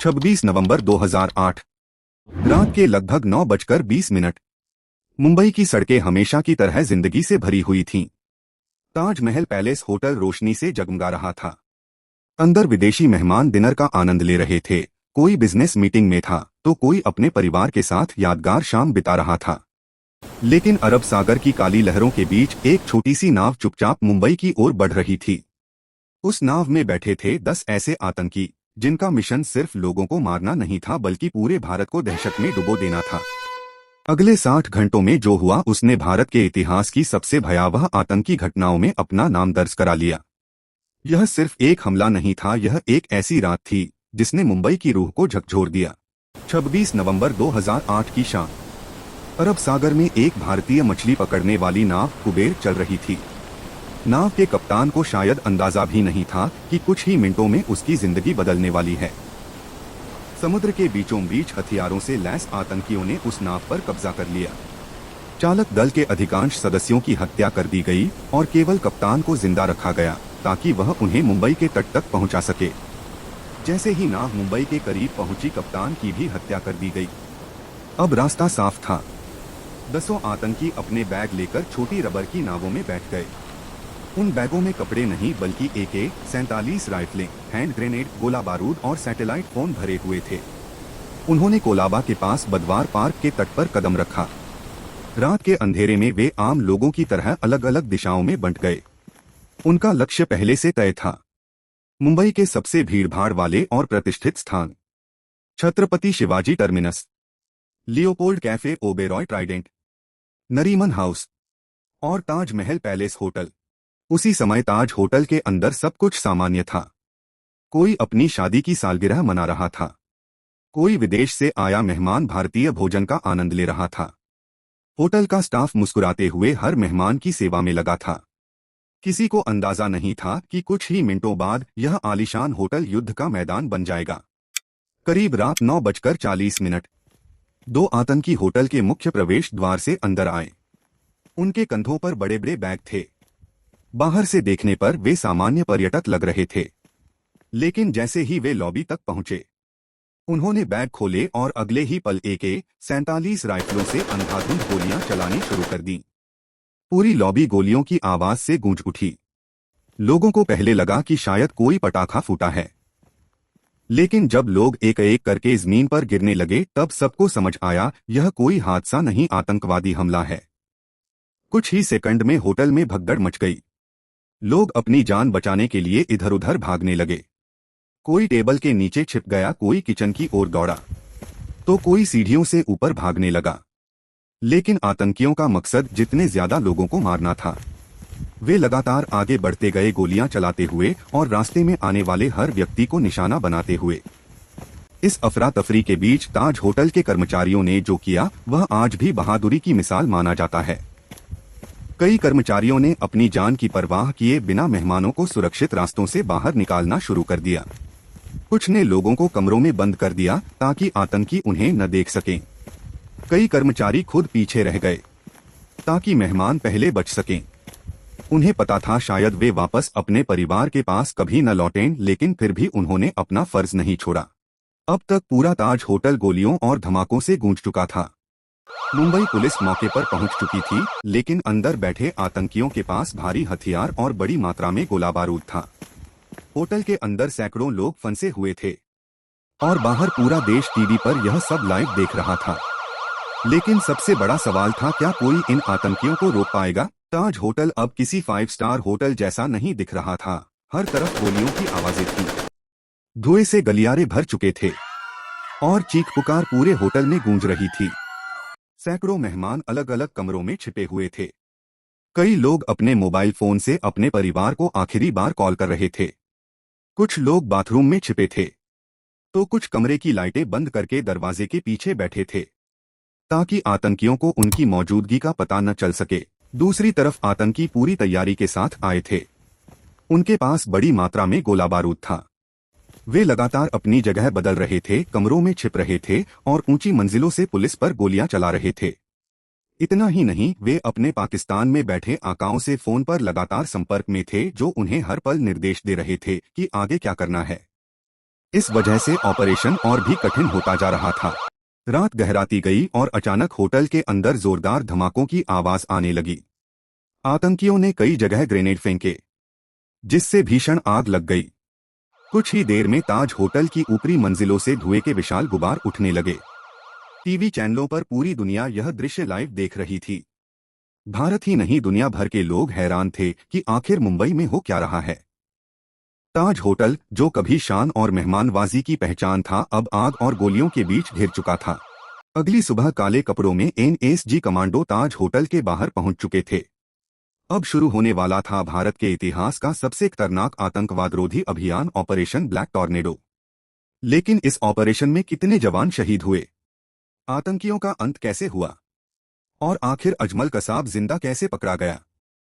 26 नवंबर 2008 रात के लगभग 9:20। मुंबई की सड़कें हमेशा की तरह जिंदगी से भरी हुई थीं। ताजमहल पैलेस होटल रोशनी से जगमगा रहा था। अंदर विदेशी मेहमान डिनर का आनंद ले रहे थे, कोई बिजनेस मीटिंग में था तो कोई अपने परिवार के साथ यादगार शाम बिता रहा था। लेकिन अरब सागर की काली लहरों के बीच एक छोटी सी नाव चुपचाप मुंबई की ओर बढ़ रही थी। उस नाव में बैठे थे 10 ऐसे आतंकी जिनका मिशन सिर्फ लोगों को मारना नहीं था बल्कि पूरे भारत को दहशत में डुबो देना था। अगले 60 घंटों में जो हुआ उसने भारत के इतिहास की सबसे भयावह आतंकी घटनाओं में अपना नाम दर्ज करा लिया। यह सिर्फ एक हमला नहीं था, यह एक ऐसी रात थी जिसने मुंबई की रूह को झकझोर दिया। 26 नवंबर 2008 की शाम अरब सागर में एक भारतीय मछली पकड़ने वाली नाव कुबेर चल रही थी। नाव के कप्तान को शायद अंदाजा भी नहीं था कि कुछ ही मिनटों में उसकी जिंदगी बदलने वाली है। समुद्र के बीचों बीच हथियारों से लैस आतंकियों ने उस नाव पर कब्जा कर लिया। चालक दल के अधिकांश सदस्यों की हत्या कर दी गई और केवल कप्तान को जिंदा रखा गया ताकि वह उन्हें मुंबई के तट तक पहुंचा सके। जैसे ही नाव मुंबई के करीब पहुंची, कप्तान की भी हत्या कर दी गई। अब रास्ता साफ था। 10 आतंकी अपने बैग लेकर छोटी रबर की नावों में बैठ गए। उन बैगों में कपड़े नहीं बल्कि AK-47 राइफलें, हैंड ग्रेनेड, गोला बारूद और सैटेलाइट फोन भरे हुए थे। उन्होंने कोलाबा के पास बदवार पार्क के तट पर कदम रखा। रात के अंधेरे में वे आम लोगों की तरह अलग अलग दिशाओं में बंट गए। उनका लक्ष्य पहले से तय था, मुंबई के सबसे भीड़भाड़ वाले और प्रतिष्ठित स्थान, Chhatrapati Shivaji terminus, Leopold cafe, Oberoi Trident, Nariman house और ताजमहल पैलेस होटल। उसी समय ताज होटल के अंदर सब कुछ सामान्य था। कोई अपनी शादी की सालगिरह मना रहा था, कोई विदेश से आया मेहमान भारतीय भोजन का आनंद ले रहा था। होटल का स्टाफ मुस्कुराते हुए हर मेहमान की सेवा में लगा था। किसी को अंदाजा नहीं था कि कुछ ही मिनटों बाद यह आलीशान होटल युद्ध का मैदान बन जाएगा। करीब रात 9:40 दो आतंकी होटल के मुख्य प्रवेश द्वार से अंदर आए। उनके कंधों पर बड़े बड़े बैग थे। बाहर से देखने पर वे सामान्य पर्यटक लग रहे थे, लेकिन जैसे ही वे लॉबी तक पहुंचे, उन्होंने बैग खोले और अगले ही पल AK-47 राइफलों से अंधाधुंध गोलियां चलानी शुरू कर दी। पूरी लॉबी गोलियों की आवाज से गूंज उठी। लोगों को पहले लगा कि शायद कोई पटाखा फूटा है, लेकिन जब लोग एक एक करके जमीन पर गिरने लगे तब सबको समझ आया यह कोई हादसा नहीं, आतंकवादी हमला है। कुछ ही सेकंड में होटल में भगदड़ मच गई। लोग अपनी जान बचाने के लिए इधर उधर भागने लगे। कोई टेबल के नीचे छिप गया, कोई किचन की ओर दौड़ा, तो कोई सीढ़ियों से ऊपर भागने लगा। लेकिन आतंकियों का मकसद जितने ज्यादा लोगों को मारना था। वे लगातार आगे बढ़ते गए, गोलियां चलाते हुए और रास्ते में आने वाले हर व्यक्ति को निशाना बनाते हुए। इस अफरा तफरी के बीच ताज होटल के कर्मचारियों ने जो किया वह आज भी बहादुरी की मिसाल माना जाता है। कई कर्मचारियों ने अपनी जान की परवाह किए बिना मेहमानों को सुरक्षित रास्तों से बाहर निकालना शुरू कर दिया। कुछ ने लोगों को कमरों में बंद कर दिया ताकि आतंकी उन्हें न देख सकें। कई कर्मचारी खुद पीछे रह गए ताकि मेहमान पहले बच सकें। उन्हें पता था शायद वे वापस अपने परिवार के पास कभी न लौटें, लेकिन फिर भी उन्होंने अपना फर्ज नहीं छोड़ा। अब तक पूरा ताज होटल गोलियों और धमाकों से गूंज चुका था। मुंबई पुलिस मौके पर पहुंच चुकी थी, लेकिन अंदर बैठे आतंकियों के पास भारी हथियार और बड़ी मात्रा में गोला बारूद था। होटल के अंदर सैकड़ों लोग फंसे हुए थे और बाहर पूरा देश टीवी पर यह सब लाइव देख रहा था। लेकिन सबसे बड़ा सवाल था, क्या कोई इन आतंकियों को रोक पाएगा? ताज होटल अब किसी 5 स्टार होटल जैसा नहीं दिख रहा था। हर तरफ गोलियों की आवाजें थी, धुएं से गलियारे भर चुके थे और चीख पुकार पूरे होटल में गूंज रही थी। सैकड़ों मेहमान अलग अलग कमरों में छिपे हुए थे। कई लोग अपने मोबाइल फोन से अपने परिवार को आखिरी बार कॉल कर रहे थे। कुछ लोग बाथरूम में छिपे थे, तो कुछ कमरे की लाइटें बंद करके दरवाजे के पीछे बैठे थे ताकि आतंकियों को उनकी मौजूदगी का पता न चल सके। दूसरी तरफ आतंकी पूरी तैयारी के साथ आए थे। उनके पास बड़ी मात्रा में गोला बारूद था। वे लगातार अपनी जगह बदल रहे थे, कमरों में छिप रहे थे और ऊंची मंजिलों से पुलिस पर गोलियां चला रहे थे। इतना ही नहीं, वे अपने पाकिस्तान में बैठे आकाओं से फोन पर लगातार संपर्क में थे जो उन्हें हर पल निर्देश दे रहे थे कि आगे क्या करना है। इस वजह से ऑपरेशन और भी कठिन होता जा रहा था। रात गहराती गई और अचानक होटल के अंदर जोरदार धमाकों की आवाज आने लगी। आतंकियों ने कई जगह ग्रेनेड फेंके, जिससे भीषण आग लग गई। कुछ ही देर में ताज होटल की ऊपरी मंजिलों से धुएं के विशाल गुबार उठने लगे। टीवी चैनलों पर पूरी दुनिया यह दृश्य लाइव देख रही थी। भारत ही नहीं, दुनिया भर के लोग हैरान थे कि आखिर मुंबई में हो क्या रहा है। ताज होटल, जो कभी शान और मेहमानवाजी की पहचान था, अब आग और गोलियों के बीच घिर चुका था। अगली सुबह काले कपड़ों में एनएसजी कमांडो ताज होटल के बाहर पहुंच चुके थे। अब शुरू होने वाला था भारत के इतिहास का सबसे खतरनाक आतंकवाद रोधी अभियान, ऑपरेशन ब्लैक टॉर्नेडो। लेकिन इस ऑपरेशन में कितने जवान शहीद हुए, आतंकियों का अंत कैसे हुआ और आखिर अजमल कसाब जिंदा कैसे पकड़ा गया,